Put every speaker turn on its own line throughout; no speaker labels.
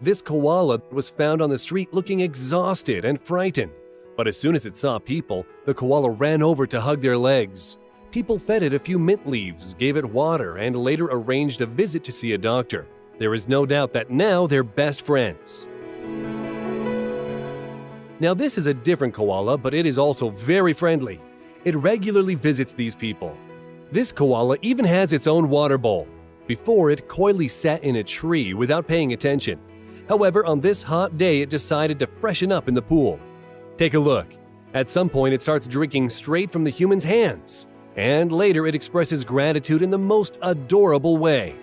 This koala was found on the street looking exhausted and frightened. But as soon as it saw people, the koala ran over to hug their legs. People fed it a few mint leaves, gave it water, and later arranged a visit to see a doctor. There is no doubt that now they're best friends. Now this is a different koala, but it is also very friendly. It regularly visits these people. This koala even has its own water bowl. Before, it coyly sat in a tree without paying attention. However, on this hot day, it decided to freshen up in the pool. Take a look. At some point, it starts drinking straight from the human's hands. And later, it expresses gratitude in the most adorable way.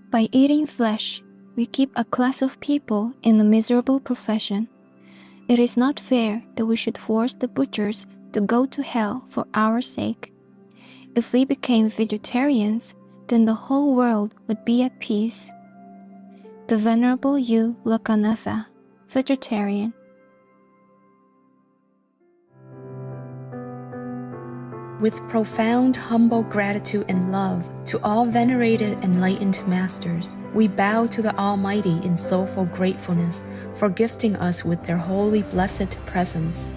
By eating flesh, we keep a class of people in a miserable profession. It is not fair that we should force the butchers to go to hell for our sake. If we became vegetarians, then the whole world would be at peace. The Venerable U. Lokanatha, vegetarian.
With profound humble gratitude and love to all venerated enlightened masters, we bow to the Almighty in soulful gratefulness for gifting us with their holy blessed presence.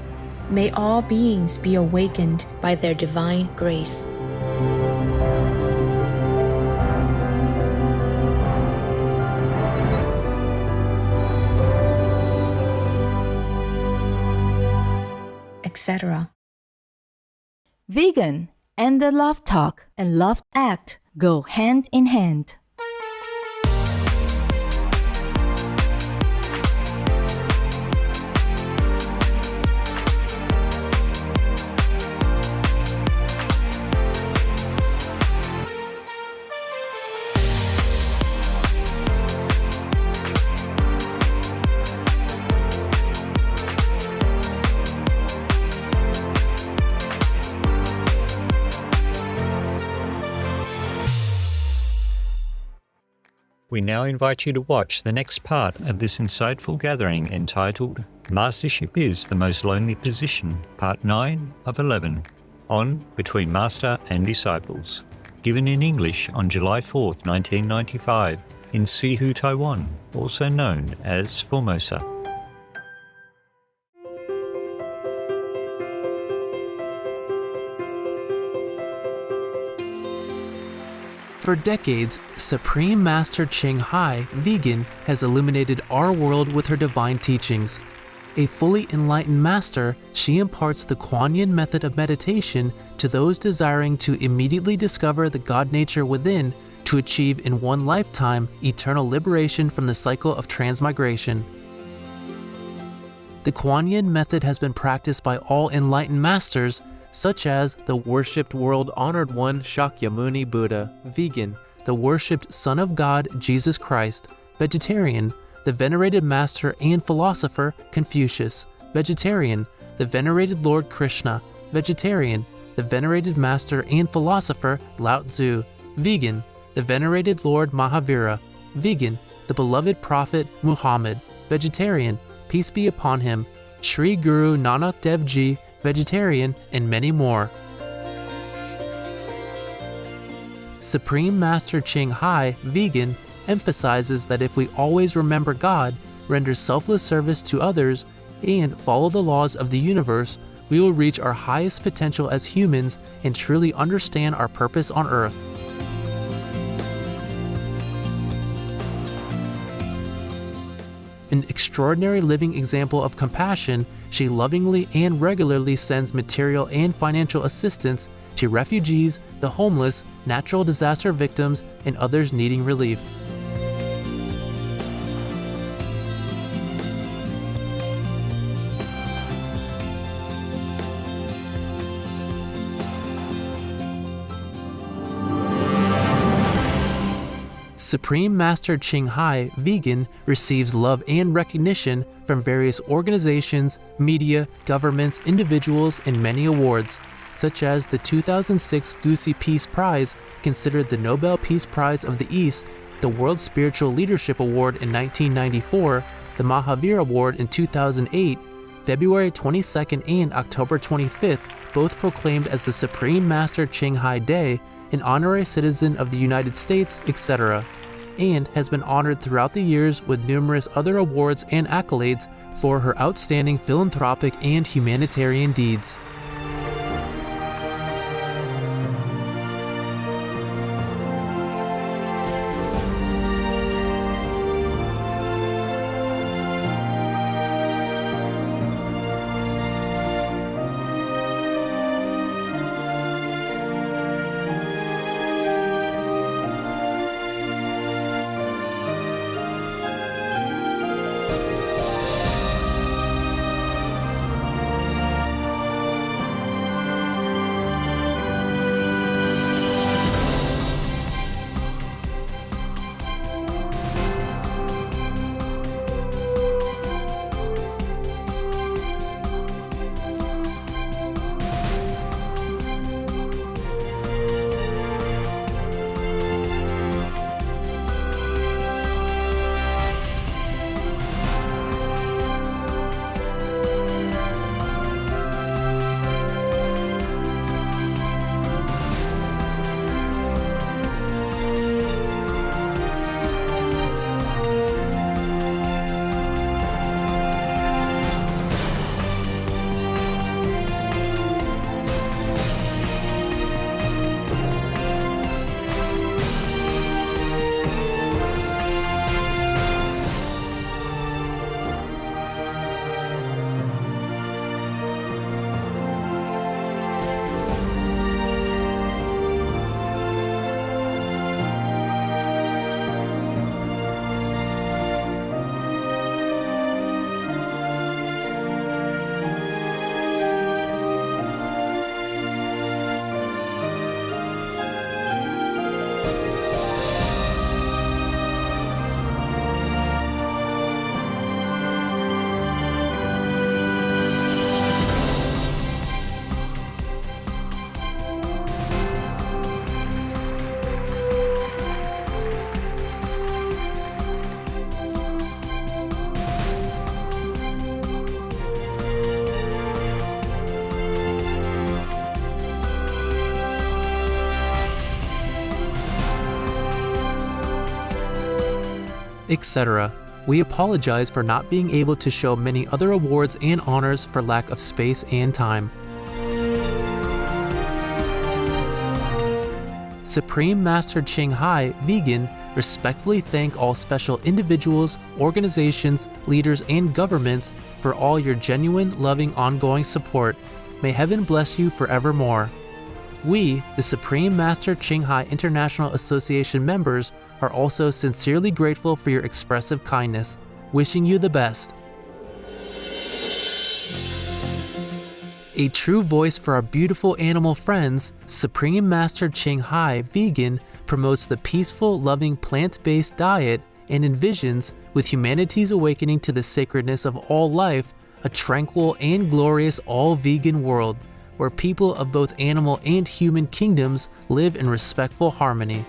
May all beings be awakened by their divine grace. Etc.
Vegan and the love talk and love act go hand in hand.
We now invite you to watch the next part of this insightful gathering entitled Mastership is the Most Lonely Position, Part 9 of 11, on Between Master and Disciples, given in English on July 4th, 1995, in Sihu, Taiwan, also known as Formosa.
For decades, Supreme Master Ching Hai, vegan, has illuminated our world with her divine teachings. A fully enlightened master, she imparts the Kuan Yin method of meditation to those desiring to immediately discover the God nature within to achieve in one lifetime eternal liberation from the cycle of transmigration. The Kuan Yin method has been practiced by all enlightened masters, such as the worshipped world-honored one Shakyamuni Buddha, vegan, the worshipped Son of God Jesus Christ, vegetarian, the venerated master and philosopher Confucius, vegetarian, the venerated Lord Krishna, vegetarian, the venerated master and philosopher Lao Tzu, vegan, the venerated Lord Mahavira, vegan, the beloved prophet Muhammad, vegetarian, peace be upon him, Sri Guru Nanak Dev Ji, vegetarian, and many more. Supreme Master Ching Hai, vegan, emphasizes that if we always remember God, render selfless service to others, and follow the laws of the universe, we will reach our highest potential as humans and truly understand our purpose on earth. An extraordinary living example of compassion, she lovingly and regularly sends material and financial assistance to refugees, the homeless, natural disaster victims, and others needing relief. Supreme Master Ching Hai, vegan, receives love and recognition from various organizations, media, governments, individuals, and many awards, such as the 2006 Gusi Peace Prize, considered the Nobel Peace Prize of the East, the World Spiritual Leadership Award in 1994, the Mahavir Award in 2008, February 22nd and October 25th, both proclaimed as the Supreme Master Ching Hai Day, an honorary citizen of the United States, etc., and has been honored throughout the years with numerous other awards and accolades for her outstanding philanthropic and humanitarian deeds. Etc. We apologize for not being able to show many other awards and honors for lack of space and time. Supreme Master Ching Hai, vegan, respectfully thank all special individuals, organizations, leaders, and governments for all your genuine, loving, ongoing support. May heaven bless you forevermore. We, the Supreme Master Ching Hai International Association members, are also sincerely grateful for your expressive kindness. Wishing you the best. A true voice for our beautiful animal friends, Supreme Master Ching Hai, vegan, promotes the peaceful, loving plant-based diet and envisions, with humanity's awakening to the sacredness of all life, a tranquil and glorious all-vegan world, where people of both animal and human kingdoms live in respectful harmony.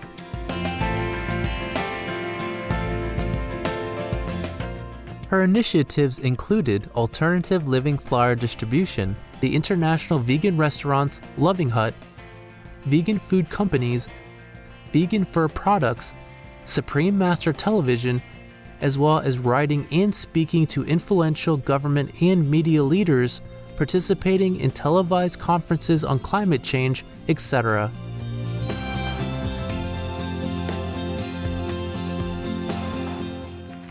Her initiatives included alternative living flyer distribution, the international vegan restaurants Loving Hut, vegan food companies, vegan fur products, Supreme Master Television, as well as writing and speaking to influential government and media leaders, participating in televised conferences on climate change, etc.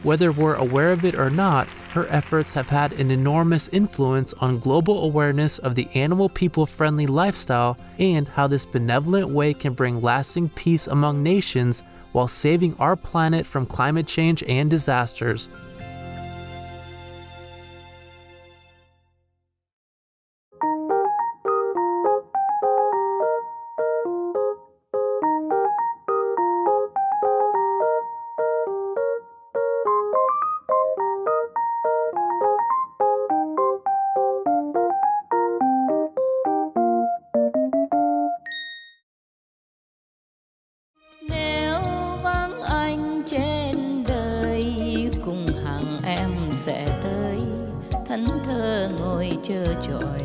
Whether we're aware of it or not, her efforts have had an enormous influence on global awareness of the animal people-friendly lifestyle and how this benevolent way can bring lasting peace among nations while saving our planet from climate change and disasters.
Nếu vắng anh trên đời, cùng hàng em sẽ tới, thẫn thờ ngồi chờ trọi,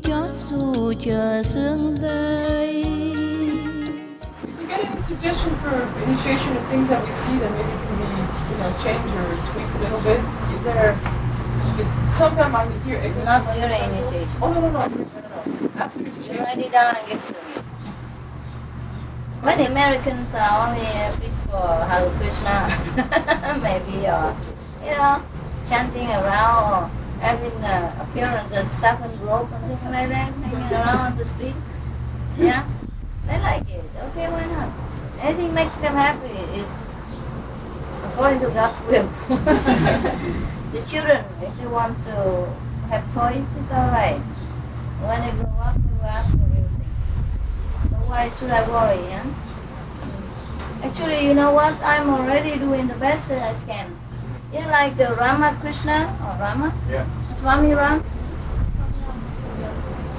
chót dù chờ sương rơi.
You get any suggestion for initiation of things that we see that maybe can be, changed or tweaked a little bit? Is there? Sometimes I hear echoes.
Not your initiation.
Oh no. After
You
initiation.
write it down and give it to me. Many Americans are only fit for Hare Krishna, maybe, or chanting around or having appearance as seven rope and things like that, hanging around on the street. Yeah, they like it. Okay, why not? Anything makes them happy is according to God's will. The children, if they want to have toys, it's all right. When they grow up, they will ask for everything. So why should I worry? Yeah? Actually, you know what? I'm already doing the best that I can. Like the Rama Krishna or Rama?
Yeah.
Swami Ram?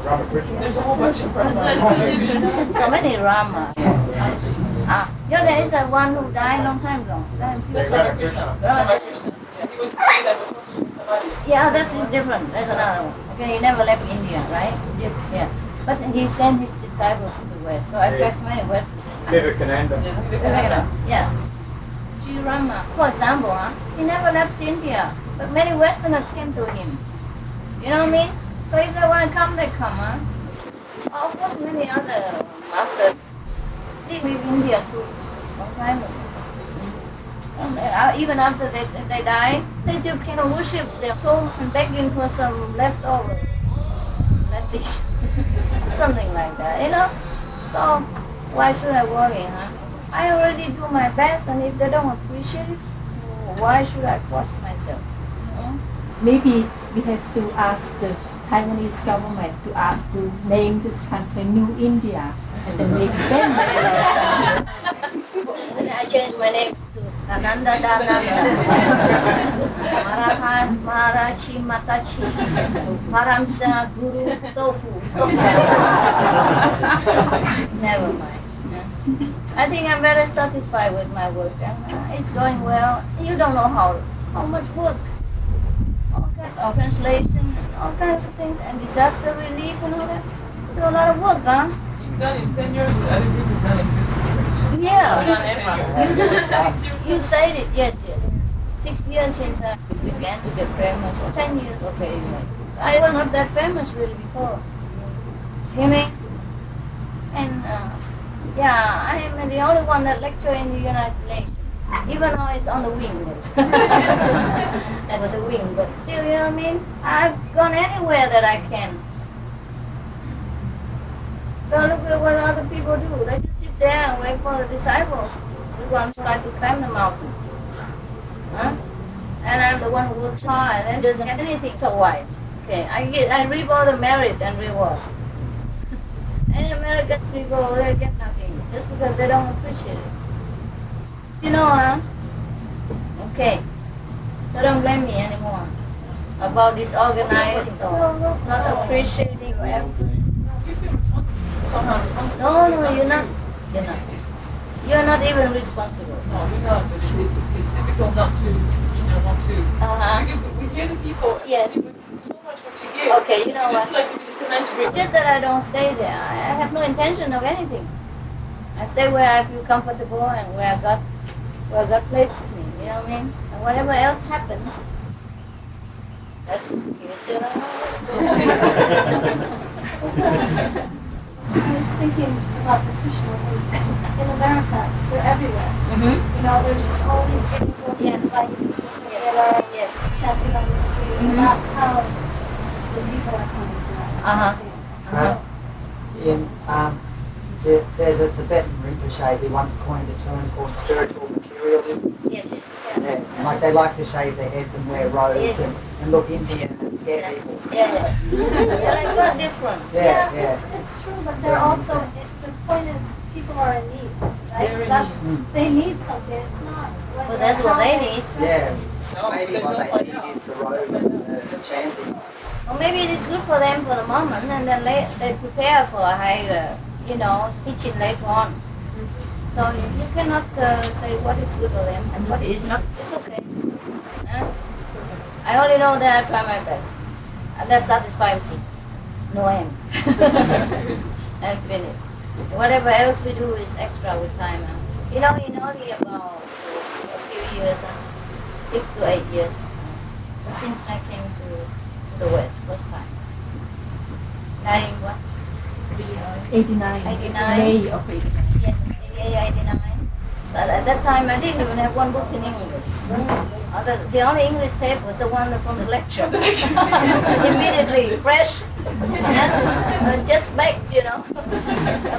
Rama Krishna.
There's a whole bunch of
So many Ramas. There is one who died a long time ago.
Rama Krishna. Yeah, he was the same that was supposed to be somebody.
Yeah, this is different. There's another one. Okay, he never left India, right?
Yes.
Yeah. But he sent his disciples to the West, so attracts many Westerners.
Vivekananda.
Yeah. G. Rama, for example, he never left India, but many Westerners came to him. You know what I mean? So if they want to come, they come. Of course, many other masters did leave India too, long time ago. And even after they die, they still can worship their souls and begging for some leftover message, something like that, So why should I worry, I already do my best, and if they don't appreciate it, why should I force myself?
Maybe we have to ask the Taiwanese government to name this country New India and then make them.
And I changed my name to Ananda Dananda. Marahat, Maharachi, Matachi, Paramsa, Guru, Tofu. Never mind. I think I'm very satisfied with my work. It's going well. You don't know how much work. All kinds of translations, all kinds of things, and disaster relief and all that. Do a lot of work,
You've done it in 10 years, the other group has done it in 50 years.
Yeah.
I've done everything. 6 years.
You said it, yes. 6 years since I began to get famous, or 10 years, okay. I was not that famous really before. You mean? And I am the only one that lecture in the United Nations, even though it's on the wing. That was a wing, but still, you know what I mean? I've gone anywhere that I can. So look at what other people do. They just sit there and wait for the disciples. This one tries to climb the mountain. And I'm the one who works hard and doesn't have anything, so why? Okay, I reap all the merit and rewards. And American people, they get nothing just because they don't appreciate it. Okay. So don't blame me anymore about disorganized or not appreciating your effort.
You feel somehow responsible.
No, you're not. You're not even responsible.
No, we're not. But it's difficult not to, Because we hear the people and
Yes.
see so much what you give.
Okay, you know
Just
what?
like to be the cement to bring.
Just that I don't stay there. I have no intention of anything. I stay where I feel comfortable and where God places me. You know what I mean? And whatever else happens, that's just
I was thinking about the Krishnas in America. They're everywhere. They're just always getting inviting people that are chanting on the street. And that's how the people are coming to that.
There's a Tibetan Rinpoche who once coined a term called spiritual materialism.
Yes.
Yeah, like they like to shave their heads and wear robes and look Indian and scare people.
Yeah. They're like so different.
It's true, but they're also, the point is, people are in need, right? They need something. It's not.
Well, that's what they need.
Yeah. Maybe what they need is the robe and the chanting.
Or maybe it's good for them for the moment, and then they prepare for a higher, teaching later on. So you cannot say what is good for them and what is not. It's okay. I only know that I try my best, and that satisfies me. No end. I'm finished. Whatever else we do is extra with time. In only about a few years, 6 to 8 years, since I came to the West first time. 90 what?
89.
89.
May of 89.
Yes, 89. So at that time I didn't even have one book in English. The only English tape was the one from the lecture. Immediately, fresh. Yeah? Just baked,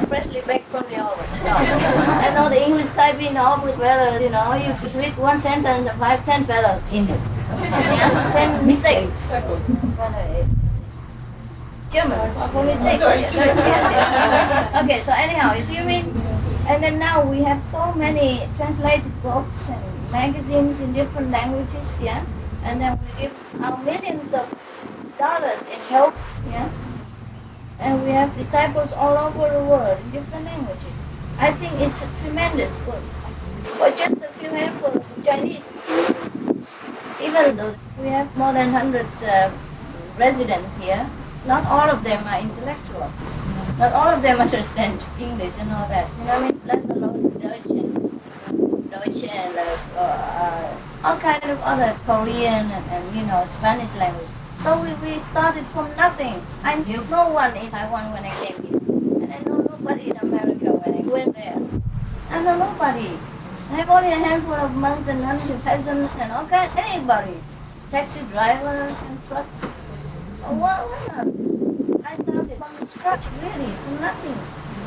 freshly baked from the oven. So, I know the English typing off with letters, you could read one sentence and 5-10 letters in it. Yeah? 10 mistakes. German, for mistakes. Yes. Okay, so anyhow, you see what I mean? And then now we have so many translated books and magazines in different languages, yeah? And then we give our millions of dollars in help, yeah? And we have disciples all over the world in different languages. I think it's a tremendous good. For just a few handfuls of Chinese, even though we have more than 100 residents here, not all of them are intellectual. Not all of them understand English and all that. You know what I mean? Let alone Deutsch and all kinds of other Korean and Spanish language. So we started from nothing. I knew no one in Taiwan when I came here. And I know nobody in America when I went there. I know nobody. I have only a handful of monks and nuns and peasants and all kinds, anybody. Taxi drivers and trucks. Why not? I started from scratch, really, from nothing.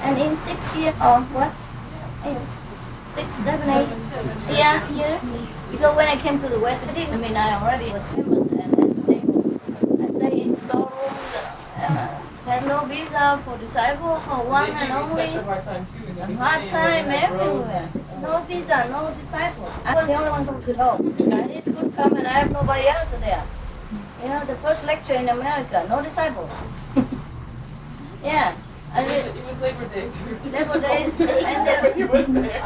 And in 6 years, or what? 6, 7, 8 years. Because when I came to the West, I already was famous and stable. I stayed in storerooms, had no visa for disciples, for one and only. A hard time everywhere. No visa, no disciples. I was the only one who could go. Chinese could come and I have nobody else there. The first lecture in America, no disciples. Yeah.
It was Labor Day too.
Labor Day, and then
he was there.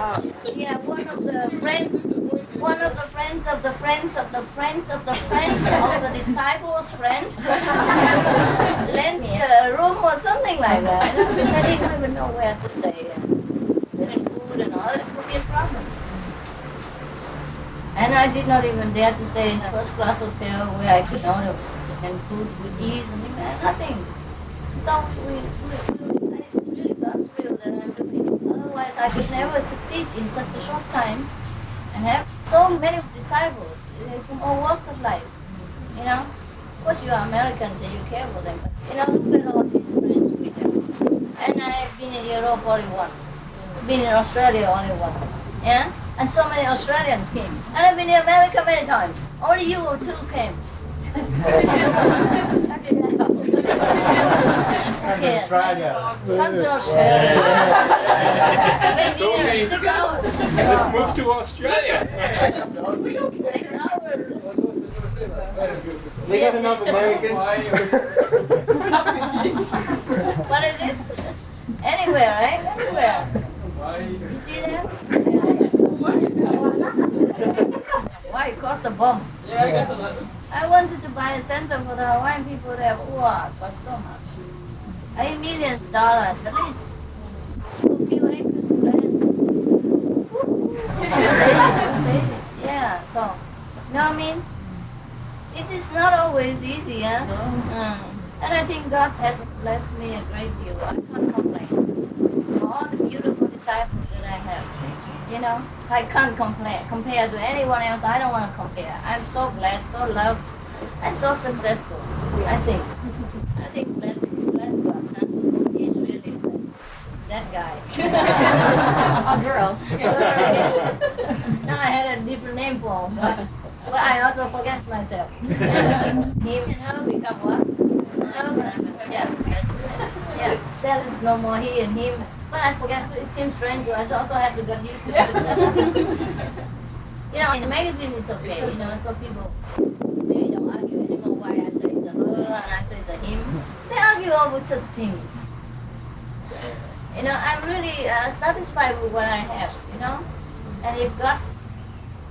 one of the friends of the friends of the friends of the friends of the disciples' friend lent me a room or something like that. I didn't even know where to stay. And food and all that could be a problem. And I did not even dare to stay in a first-class hotel where I could order and food with ease and things like that. Nothing. So it's really God's will that I'm doing. Otherwise, I could never succeed in such a short time and have so many disciples from all walks of life. Of course, you are Americans and you care for them. But, look at all these friends we have. And I've been in Europe only once. Been in Australia only once. Yeah? And so many Australians came. And I've been in America many times. Only you two came. Okay.
Australia.
Come to Australia. Maybe 6 hours.
Let's move to Australia.
6 hours.
We got enough Americans.
What is it? Anywhere, right? Anywhere. You see that? Yeah. Why it cost a bomb?
Yeah, I guess a lot.
I wanted to buy a center for the Hawaiian people there. Wow, it cost so much. $8 million at least. A few acres of land. Yeah, so, you know what I mean? It is not always easy, huh? And I think God has blessed me a great deal. I can't complain. For all the beautiful disciples that I have. I can't compare to anyone else. I don't want to compare. I'm so blessed, so loved, and so successful. I think bless God, huh? He's really blessed. That guy.
A girl.
Yes. Now I had a different name for him, but I also forget myself. Him and her become what? Yes. Yeah. There is no more he and him. But I forget, it seems strange, but I also have to get used to it. In the magazine it's okay, so people, they don't argue anymore why I say it's a her and I say it's a him. They argue over such things. I'm really satisfied with what I have, And if God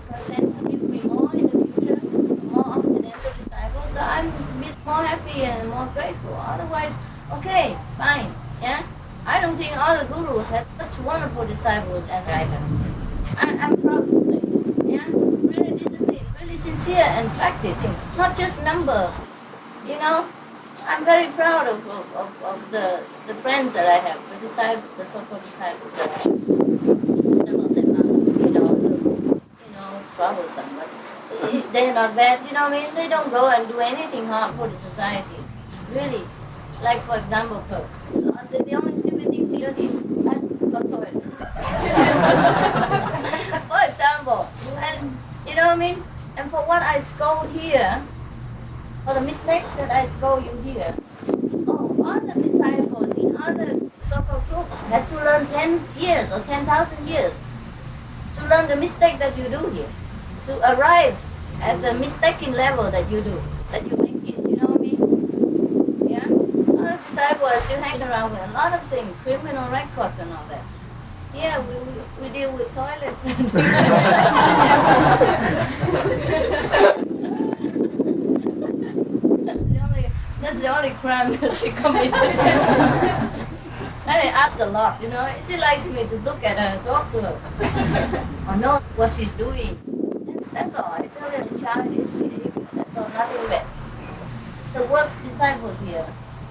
consent to give me more in the future, more Occidental disciples, I'm a bit more happy and more grateful. Otherwise, Okay, fine. Yeah, I don't think all the gurus have such wonderful disciples as I have. I'm proud to say, yeah, really disciplined, really sincere and practicing, not just numbers. You know, I'm very proud of the friends that I have, the disciples, the so-called disciples that I have. Some of them are, troublesome, but they're not bad. You know, I mean, they don't go and do anything harmful to society. Really, like for example, the only stupid thing she does is ask for toilet. For example, and you know what I mean. And for what I scold here, for the mistakes that I scold you here, other disciples in other so-called groups had to learn 10 years or 10,000 years to learn the mistake that you do here, to arrive at the mistaken level that you do, that you make it. You know what I mean? Yeah? Other disciples still hanging around with a lot of things, criminal records and all that. Yeah, we deal with toilets and things like That's the only crime that she committed. And I ask a lot, you know. She likes me to look at her, talk to her, or know what she's doing. That's all. It's a little childish behavior. That's all, nothing bad. The worst disciples here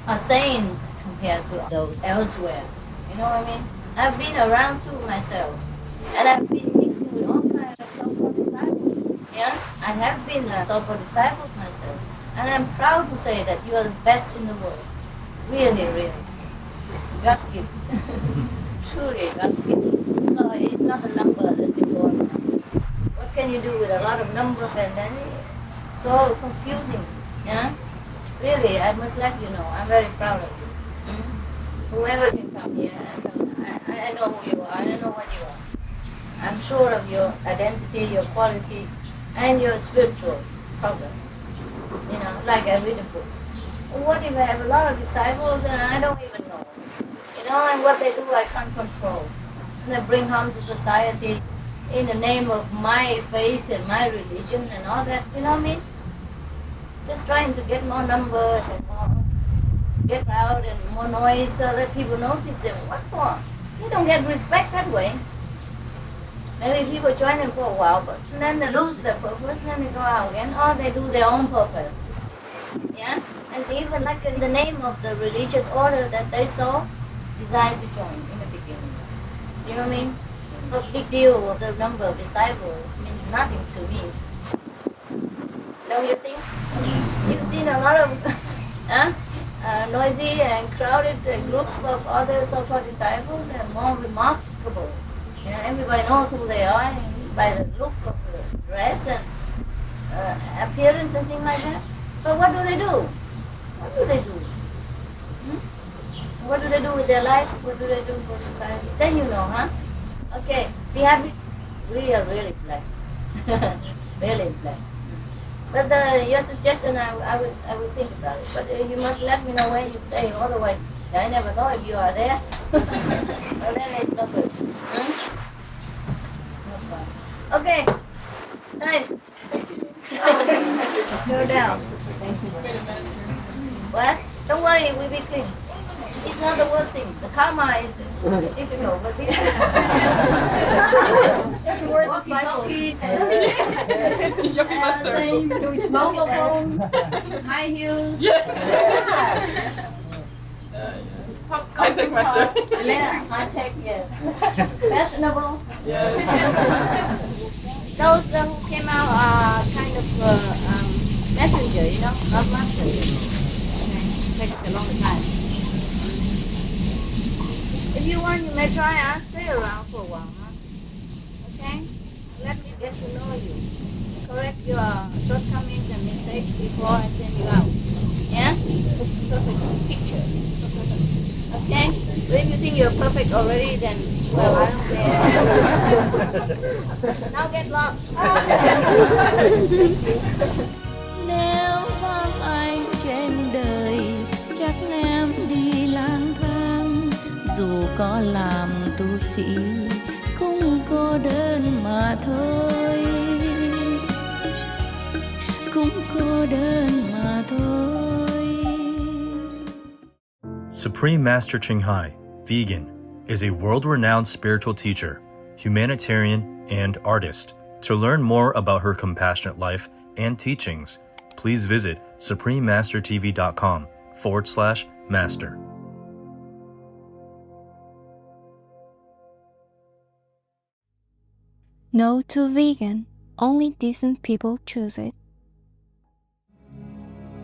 are saints compared to those elsewhere. You know what I mean? I've been around too myself. And I've been mixing with all kinds of so-called disciples. Yeah? I have been a so-called disciple myself. And I'm proud to say that you are the best in the world. Really, really. God's gift. Truly God's gift. So it's not a number that's important. What can you do with a lot of numbers and then it's so confusing. Yeah? Really, I must let you know. I'm very proud of you. Whoever can come here, I know who you are. I know what you are. I'm sure of your identity, your quality, and your spiritual progress. You know, like I read a book. What if I have a lot of disciples and I don't even know? You know, and what they do I can't control. And they bring harm to society in the name of my faith and my religion and all that. You know what I mean? Just trying to get more numbers and more get loud and more noise so that people notice them. What for? They don't get respect that way. Maybe people join them for a while, but then they lose their purpose, then they go out again, or they do their own purpose. Yeah? And even like in the name of the religious order that they saw, decide to join in the beginning. See what I mean? A big deal of the number of disciples means nothing to me. Don't you think? You've seen a lot of noisy and crowded groups of other so-called disciples. They're more remarkable. Yeah, everybody knows who they are by the look of the dress and appearance and things like that. But what do they do? What do they do? What do they do with their lives? What do they do for society? Then you know, huh? Okay, be happy. We are really blessed. Really blessed. But your suggestion, I would think about it. But you must let me know where you stay. Otherwise, I never know if you are there. Well, then it's no good. No fun. Okay. Time. Go down. What? Don't worry, we'll be clean. It's not the worst thing. The karma is difficult, but it's
We're disciples.
Do we smoke high heels?
Yes. High tech master.
Yeah, high tech, yes. Fashionable.
Yeah.
Those who came out are kind of messenger, you know, not master. Okay. Takes a long time. If you want, you may try stay around for a while, huh? Okay? Let me get to know you. Correct your shortcomings and mistakes before I send you out. Yeah? Perfect picture. Okay? But if you think you're perfect already, then, well, I don't care. Now get lost.
Nếu vắng anh trên đời, chắc em đi lang thang. Dù có làm tu sĩ, cũng cô đơn mà thôi. Cũng cô đơn mà thôi.
Supreme Master Ching Hai, vegan, is a world-renowned spiritual teacher, humanitarian, and artist. To learn more about her compassionate life and teachings, please visit suprememastertv.com/master.
No to vegan. Only decent people choose it.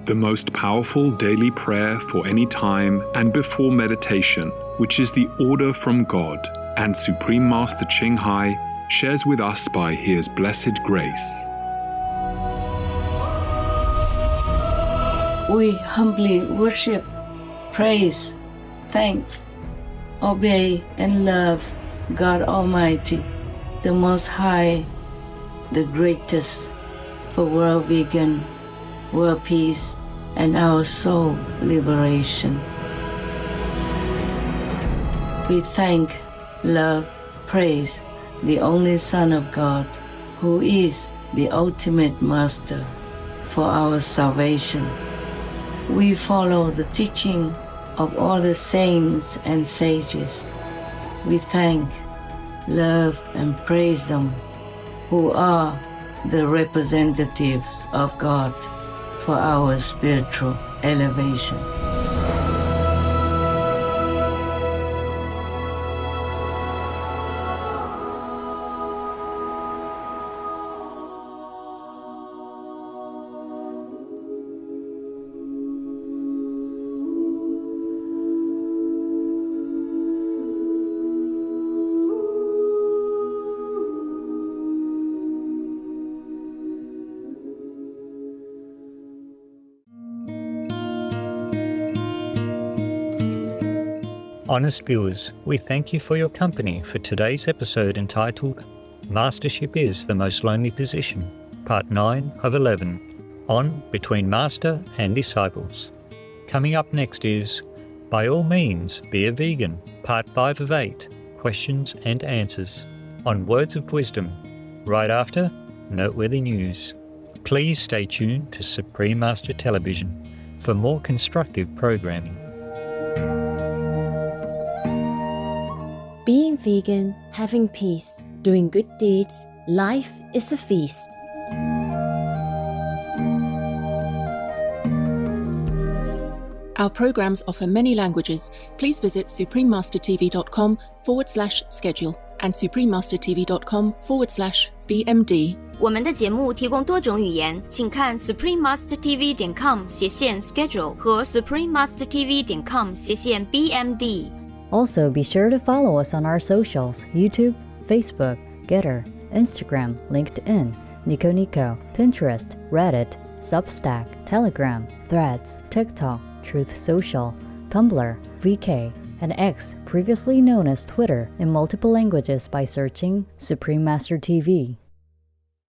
The most powerful daily prayer for any time and before meditation, which is the order from God, and Supreme Master Ching Hai shares with us by His blessed grace.
We humbly worship, praise, thank, obey, and love God Almighty, the Most High, the greatest, for world vegan, world peace, and our soul liberation. We thank, love, praise the only Son of God, who is the ultimate Master for our salvation. We follow the teaching of all the saints and sages. We thank, love, and praise them, who are the representatives of God for our spiritual elevation.
Honest viewers, we thank you for your company for today's episode entitled Mastership is the Most Lonely Position, Part 9 of 11, on Between Master and Disciples. Coming up next is By All Means Be a Vegan, Part 5 of 8, Questions and Answers, on Words of Wisdom, right after Noteworthy News. Please stay tuned to Supreme Master Television for more constructive programming.
Being vegan, having peace, doing good deeds, life is a feast.
Our programs offer many languages. Please visit suprememastertv.com/schedule and suprememastertv.com/BMD.
我们的节目提供多种语言，请看 suprememastertv.com/schedule 和 suprememastertv.com/BMD。
Also, be sure to follow us on our socials: YouTube, Facebook, Getter, Instagram, LinkedIn, Nico, Pinterest, Reddit, Substack, Telegram, Threads, TikTok, Truth Social, Tumblr, VK, and X, previously known as Twitter, in multiple languages by searching Supreme Master TV.